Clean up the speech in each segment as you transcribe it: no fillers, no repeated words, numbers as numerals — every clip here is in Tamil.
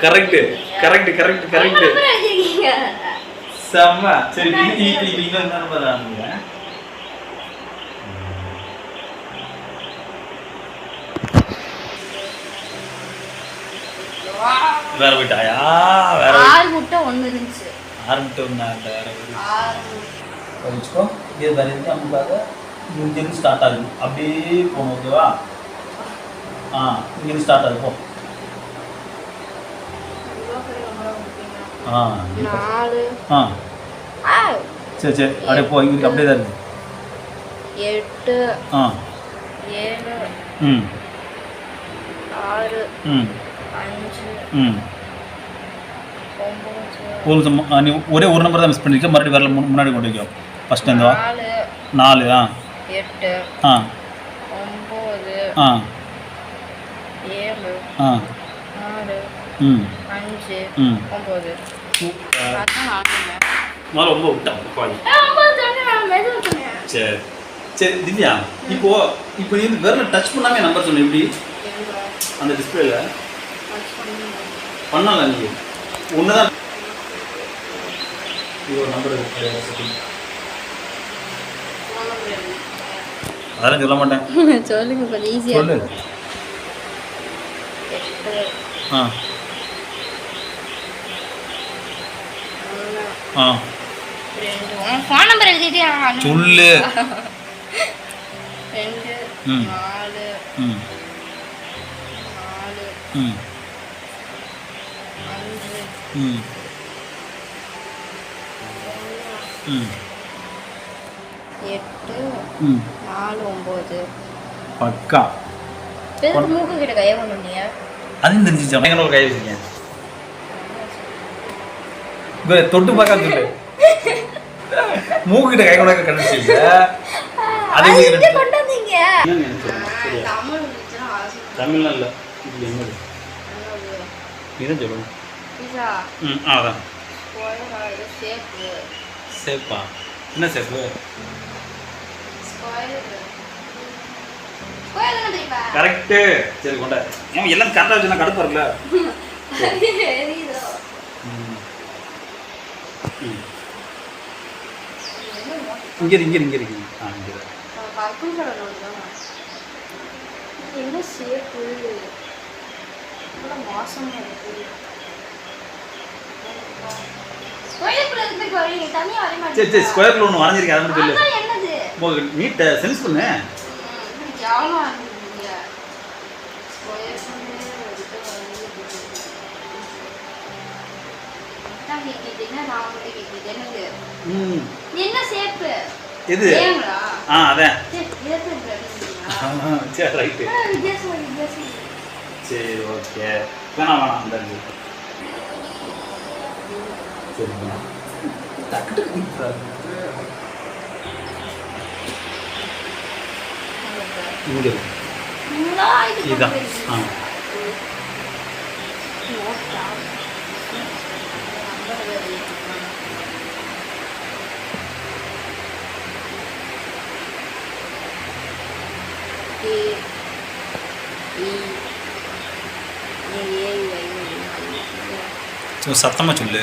கரெக்ட் கரெக்ட் கரெக்ட் கரெக்ட் செம்ம. சரி இன்னும் என்ன பண்ணுறாங்க? வேற போயிட்டாயா? வேற 6 முட்டை ஒன்று இருந்துச்சு. 6 முட்டை ஒன்று அந்த வேற வச்சுக்கோ. இது வேற இருந்து நமக்காக இங்கேருந்து ஸ்டார்ட் ஆகுது. அப்படியே போகணும். ஓகேவா? இங்கேருந்து ஸ்டார்ட் ஆகுது. போ. 4 சரி சரி அப்படியே போ. இங்கே அப்படியே தான் இருக்குது. 8 7 6 5 9 நீ ஒரே ஒரு நம்பர் தான் மிஸ் பண்ணிருக்க. மறுபடியும் வரல முன்னாடி கொண்டு வைக்கோ. ஃபர்ஸ்ட் இந்த 4 8 9 7 6 5 9 ரொம்ப விட்டா பாய். சரி சரி திவ்யா, இப்போ நீ வந்து விரல டச் பண்ணாமே நம்பர் சொன்ன. எப்படி அந்த டிஸ்பிளேல பண்ணல? நீ ஒண்ணுதான் ஒரு நம்பர் அதெல்லாம் சொல்ல மாட்டேன். சொல்லுங்க கொஞ்சம் ஈஸியா சொல்லு. 8 ஃபோன் நம்பர் எழுதிட்டியா? சொல்லு. 2 4 4 5 8 4 9 பக்கா. மூக்கு கிட்ட கையை கொண்டு வந்தீங்க. அது தெரிஞ்சிச்சா? எங்க ஒரு கை வச்சிருக்கேன். தொட்டு பார்க்க சொல்லு. மூக்கு கிட்ட கை கொண்டு கண்டுச்சிங்க. அது எங்க கொண்டு வந்தீங்க? தமிழ்ல இல்ல. இது எங்க? இது சொல்லுங்க. பீஸா. அதான். சேப்பா. என்ன சேப்பு? கரெக்ட். சரி கொண்ட. ஏன் எல்லாம் கரெக்டா வச்சுனா கடுப்பா இருக்குல? இங்க இருக்கு. இங்க. பர்பிள் கலர் நோடுதான். என்ன ஷேப்? ரொம்ப மோசமா இருக்கு. ஸ்கொயர்க்குள்ள இருக்கு பாரு. தனியா வர மாட்டேங்குது. சரி ஸ்கொயர்க்குள்ள ஒன்னு வரைஞ்சிருக்கேன். அத மட்டும் சொல்லு. என்னது? போக நீட் சென்ஸ் பண்ணு. ஜாவா வரைஞ்சிருக்கீங்க. ஸ்கொயர்க்குள்ள எடுத்து வரைஞ்சிருக்கீங்க. நான் கேக்குறேன். நான் வந்து கேக்குறேன். என்னது? என்ன ஷேப்? எது? ஏங்களா? அதான். சரி ரைட். வித்தியாசம். சரி ஓகே. வேணாம் அந்த சரிங்க. டக்கு இங்க இதான். சத்தமாக சொல்லு.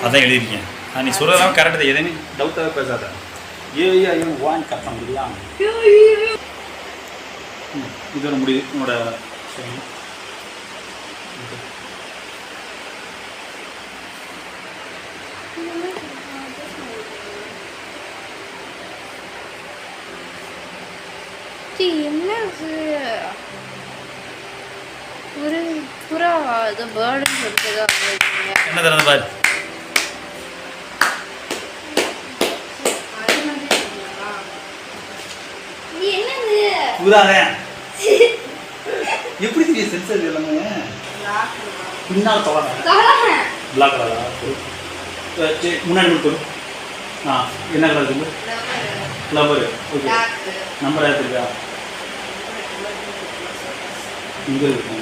அதான் எழுதிருக்கேன். நீ சொல்றதெல்லாம் கரெக்டு தான். எதுன்னு டவுட்டாக பேசாத. ஏஐயும் வாங்கி கத்த முடியா? இதோட முடியுது உன்னோட. என்னது ஒரு புறா அது பேர்டுன்னு சொல்லிட்டு என்ன தரது பாரு. என்னது புறாதே? எப்படி தெரியும் சென்சர் எல்லாமே? பின்னால் கலர் பிளாக் கலரா? முன்னாடி மட்டும் என்ன கலர் சொல்லு? ஃப்ளவர். ஓகே நம்பர் எடுத்துருக்கா? இங்கே இருக்கு.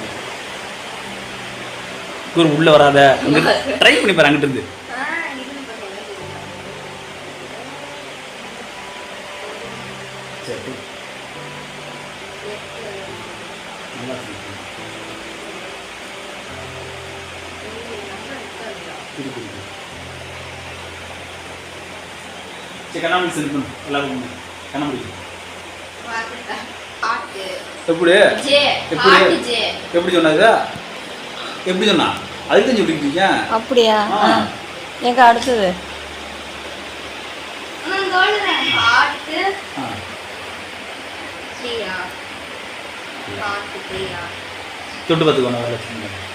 ஒரு உள்ள வராத. ட்ரை பண்ணி பாரு. அங்கிட்டு இருந்து சரி கண்ணாமூடி சென்ட் பண்ணு எல்லாரும் கண்ணாமூடி எப்படி எப்படி சொன்னாங்க எப்படி சொன்னா அதுக்கு தான் சொல்லிக்கிட்டீங்க அப்படியா எங்க அடுத்தது தொட்டு பார்த்துக்கோண்ணா வரலட்சுமி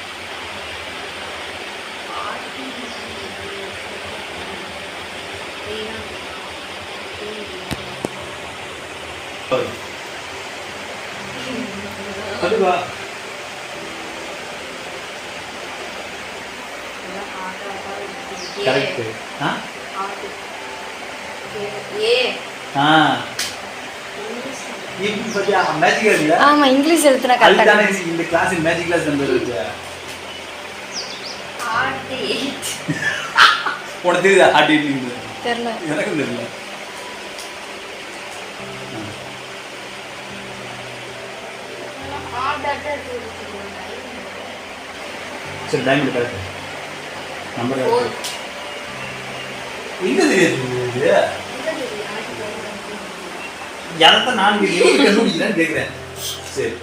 அதுவா கரெக்ட் ஆமா இங்கிலீஷ் எழுத்துனா கரெக்ட்டா இந்த கிளாஸ் மேஜிக் கிளாஸ் நம்பர் இருக்கு உனக்கு தெரியுதா ஹார்ட் பீட்டிங் தெரியல எனக்கு தெரியல சரி டைமண்ட் கரெக்ட் நம்பர் எங்க தெரியுது யாரத்தான் நான் கண்டுபிடிக்கிறேன்னு கேட்குறேன் சரி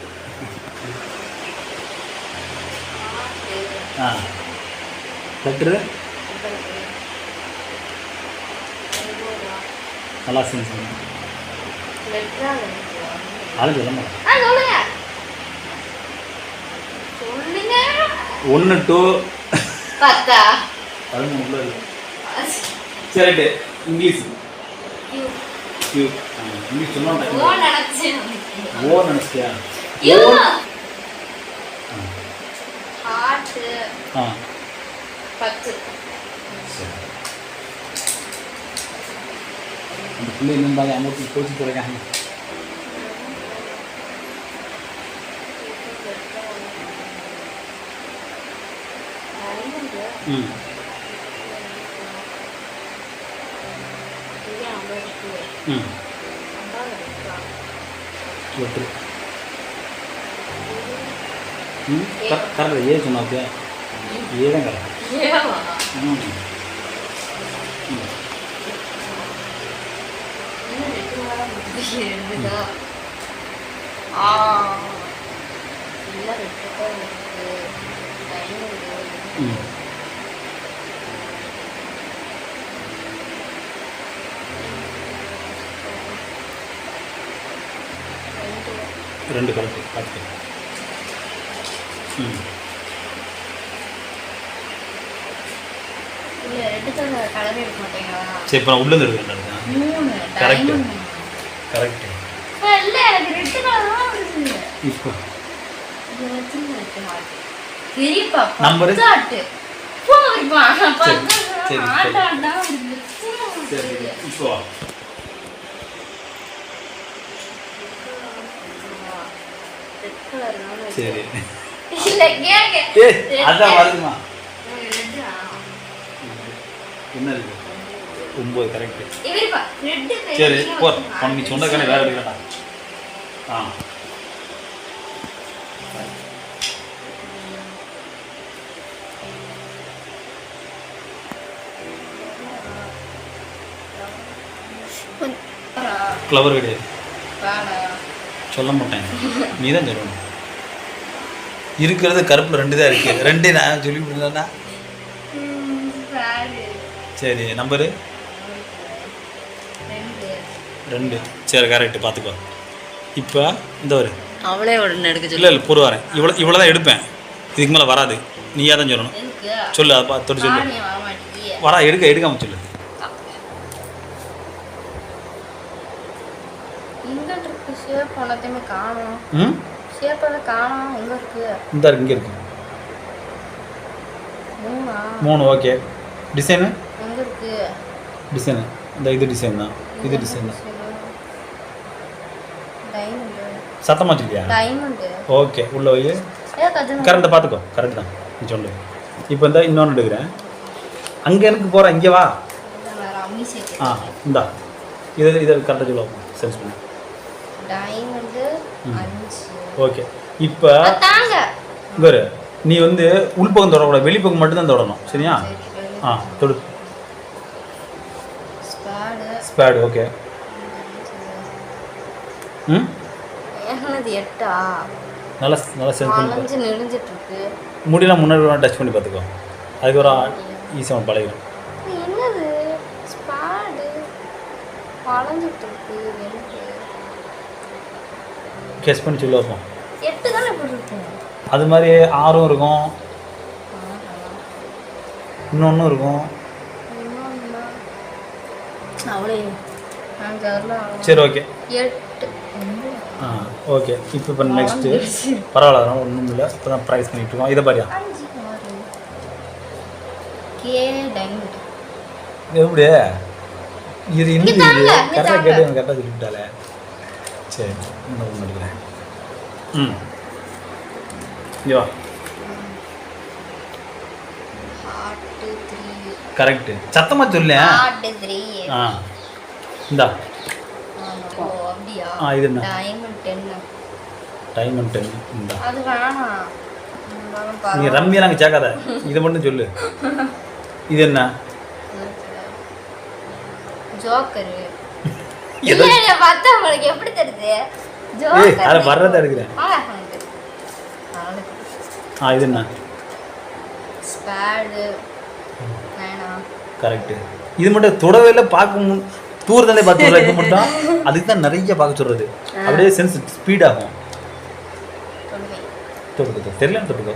கட்டுரு நல்லா செஞ்சு ஆளு சொல்ல மாட்டேன் 1 to 10 13 சரி இங்கிலீஷ் யூ இங்கிலீஷ் சொன்னா ஓ நினைச்சியா யூ ஹார்ட் 10 அந்த பிள்ளை என்னன்னு அமௌண்ட் கோச்சு போறாங்க கரெக்டாக ஏ சொன்னாப்பியா ஏ தான் கரெக்ட் ரெண்டு கரெக்ட் பார்த்து சரி இப்போ நான் உள்ளே எடுக்கிறேன் கரெக்டு கரெக்டு இப்போ நம்பரு சரி இப்போ சரி அதான் வருதுமா என்ன இருக்கு 9 கரெக்ட் சரி போ நீ சொன்னதுக்கான வேற எடுக்கடா ஃப்ளவர் கிடையாது சொல்ல மாட்டேன் நீ தான் சொல்லணும் இருக்கிறது கருப்பில் 2 தான் இருக்கு 2 நான் சொல்லி கொடுத்தேன்னா சரி நம்பரு 2 சரி கரெக்டு பார்த்துக்கோ இப்போ இந்த ஒரு அவளே உடனே எடுக்க இல்லை இல்லை பொறு வரேன் இவ்வளோ தான் எடுப்பேன் இதுக்கு மேலே வராது நீயா தான் சொல்லணும் சொல்லு அதை பார்த்து சொல்லு வரா எடுக்காம சொல்லு இந்த இங்கே இருக்கு 3 ஓகே டிசைனு டிசைனு இந்த இது டிசைன் தான் இது டிசைன் தான் சத்தமாக வச்சுருக்கியா ஓகே உள்ள போய் கரெக்டாக பார்த்துக்கோ கரெக்ட் தான் நீ சொல்லு இப்போ இந்த இன்னொன்று எடுக்கிறேன் அங்கே எனக்கு போகிறேன் இங்கே வா இந்தா இது கரெக்டாக சொல்லுவோம் சென்ஸ் பண்ணி ஓகே இப்போ இங்கே நீ உள்பக்கம் தொடக்கூடாது வெளிப்பக்கம் மட்டும்தான் தொடணும் சரியா ஆ தொடு. Spade okay. ம் என்னது 8ஆ? நல்லா நல்லா சென்ஸ் பண்ணி வளைஞ்சு நெளிஞ்சிட்டு இருக்கு. முடியெல்லாம் முன்னாடி டச் பண்ணி பார்த்துக்கோ. அதுக்கு ஒரு ஈஸியாக பழகிடும். என்னது ஸ்பேடு வளைஞ்சிட்டு இருக்கு எனக்கு. கெஸ் பண்ணி சொல்லி வைப்போம். 8 தானே போட்டுருக்கோம். அது மாதிரி 6 இருக்கும், இன்னொன்றும் இருக்கும். அவ்வளோ சரி ஓகே. 8. ஆ ஓகே. இப்போ நெக்ஸ்ட்டு பரவாயில்ல, அதனால ஒன்றும் இல்லை. இப்போ தான் ப்ரைஸ் பண்ணிட்டு இருக்கோம். இதை பாரியா கே டைமண்ட் எப்படி இது இன்னும் கரெக்டாக கேட்டு கரெக்டாக சொல்லிவிட்டாலே. சரி இன்னும் ஒன்று எடுக்கிறேன். ம் ஐயோ கரெக்டு. சத்தமாக சொல்லேன். ஆ இந்தா. இது என்ன? டைமண்ட் 10. இந்தா. அது வேணாம். நீ ரம்மியா நாங்கள் சேர்க்காத, இதை மட்டும் சொல்லு. இது என்ன? ஜோக்கர். இல்ல பார்த்தா உங்களுக்கு எப்படி தெரியுது? ஜோக்கர். அத வர்றத எடுக்கிறேன். இது என்ன? ஸ்பேடு. வேணாம். கரெக்ட். இது மட்டும் தொடவே இல்லை, பார்க்க தூரத்தாலே பார்த்து வைக்க மாட்டோம். அதுக்கு தான் நிறைய பார்க்க சொல்றது. அப்படியே சென்ஸ் ஸ்பீட் ஆகும். தொடுக்க தெரியல, தொடுக்க.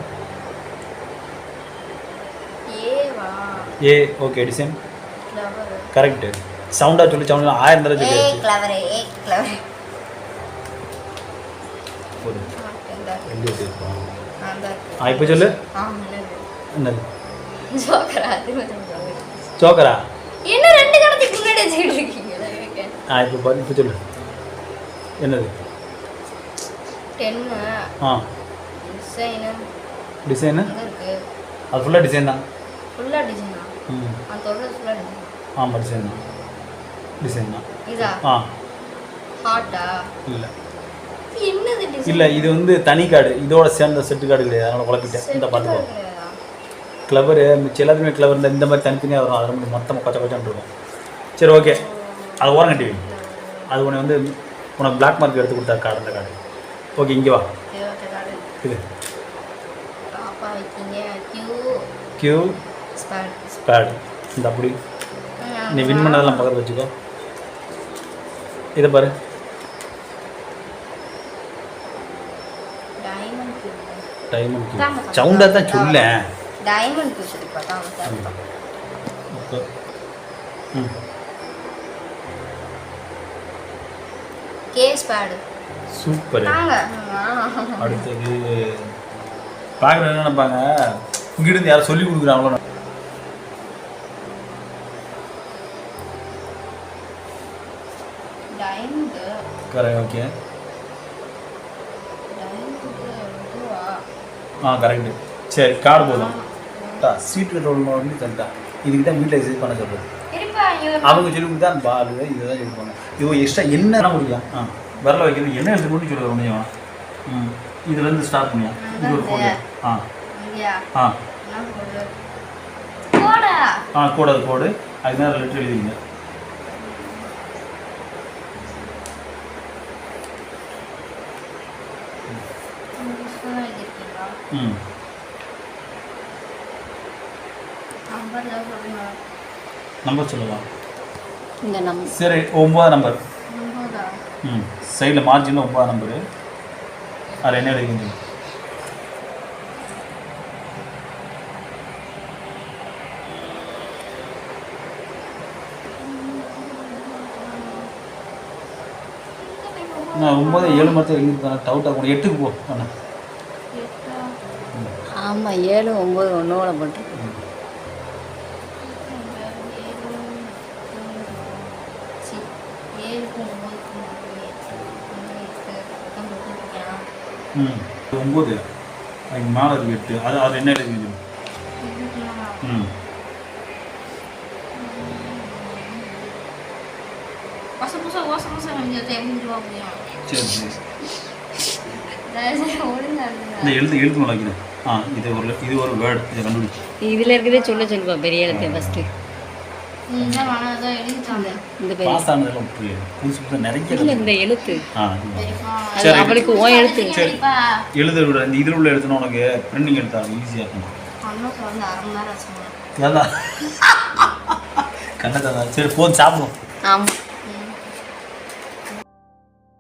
ஏ ஓகே. Design correct. சவுண்டா சொல்லி சவுண்ட் 1000 தடவை சொல்லி. இப்போ சொல்லு. என்னது? ஜோக்கரா? என்ன ரெண்டு கடத்துக்கு முன்னாடி வச்சுக்கிட்டு இருக்கீங்க? இப்போ சொல்லு. என்னது? 10. டிசைனு அது ஃபுல்லாக டிசைன் தான். ஃபுல்லாக டிசைனா? அது தொடர்ந்து ஃபுல்லாக டிசைன். ஆமாம் டிசைன் தான். டிசைன் தான். இதா? ஹாட்டா? இல்லை என்னது டிசைன்? இல்லை இது வந்து தனி கார்டு, இதோட சேர்ந்த செட்டு கார்டு கிடையாது. அதனால் குழப்பிட்டேன். இந்த பார்த்துக்கோ. கிளவரு மிச்சம் எல்லாத்துக்குமே கிளவர் இந்த மாதிரி தனித்தனியாக வரும். அதில் வந்து மொத்தமாக கொச்சான்னு இருக்கும். சரி ஓகே, அது ஓரம் கட்டி. அது உன்னை வந்து உனக்கு பிளாக் மார்க் எடுத்து கொடுத்தா கார்டு, அந்த கார்டு. ஓகே இங்கே வா. இது கியூ ஸ்பேட். இந்த அப்படி நீ வின் பண்ணதெல்லாம் பக்கத்தில் வச்சுக்கோ. இதை பாரு. டைமண்ட் சவுண்டாக தான் சொல்லேன். டைமண்ட் பீஸ் பார்த்தா கேஸ் பேட். சூப்பர். அடுத்தது பார்க்குற என்ன நினைப்பாங்க, இங்கிருந்து யாரும் சொல்லி கொடுக்குறாங்களோ. Diamond correct. Okay correct. சரி கார்டு போதும். சீட்டு ரோல் தந்தா இதுக்கு தான் வீட்டில் எக்ஸசைஸ் பண்ண சொல்கிறது. அவங்க சொல்லி கொடுத்தா பால் இதுதான் சொல்லுவாங்க. இது எக்ஸ்ட்ரா என்ன முடியும். வரல வைக்கிறது என்ன எழுதி மட்டும் சொல்லுவாங்க முடியும். இதுலேருந்து ஸ்டார்ட் பண்ணியா. இது ஒரு கோடு. கோடு. அது கோடு. அதுக்கு தான் லெட்டர் எழுதிங்க. நம்பர் சொல்லலாம். இந்த நம்பர் சரி 9 நம்பர். சைடில் மார்ஜினில் 9 நம்பரு. அதில் என்ன எழுதிங்க? நான் 9 7 மரத்தில் எழுதிருக்கேன். டவுட்டாக கூட 8க்கு போ. ஆமாம் 7 9 ஒன்றோட போட்டு. ம் 9 அதுக்கு மேலே இருக்கு 8. அது என்ன எழுதிங்க? சரி சரி. இந்த எழுத்து வைக்கிறேன். இது ஒரு வேர்டு, இதை கண்டுபிடிச்சு. இதில் இருக்கிறதே சொல்லுப்பா பெரிய எழுத்து ஃபஸ்ட்டு. இந்த மனதான் எழுதிட்டாங்க. இந்த பெரிய பாஸ் ஆனதெல்லாம் புரியாது, புதுசு புதுசாக நிறைய இல்லை இந்த எழுத்து அது சரி. அவளுக்கு ஓ எழுத்து. சரி, எழுத விட இந்த இதில் உள்ள எழுத்துனா உனக்கு பிரிண்டிங் எழுத்தாங்க ஈஸியாக இருக்கும். அண்ணனுக்கு வந்து 1/2 மணி நேரம் ஆச்சுங்க. ஏதா கண்ணை சரி போதும் சாப்பிடுவோம். ஆமாம்.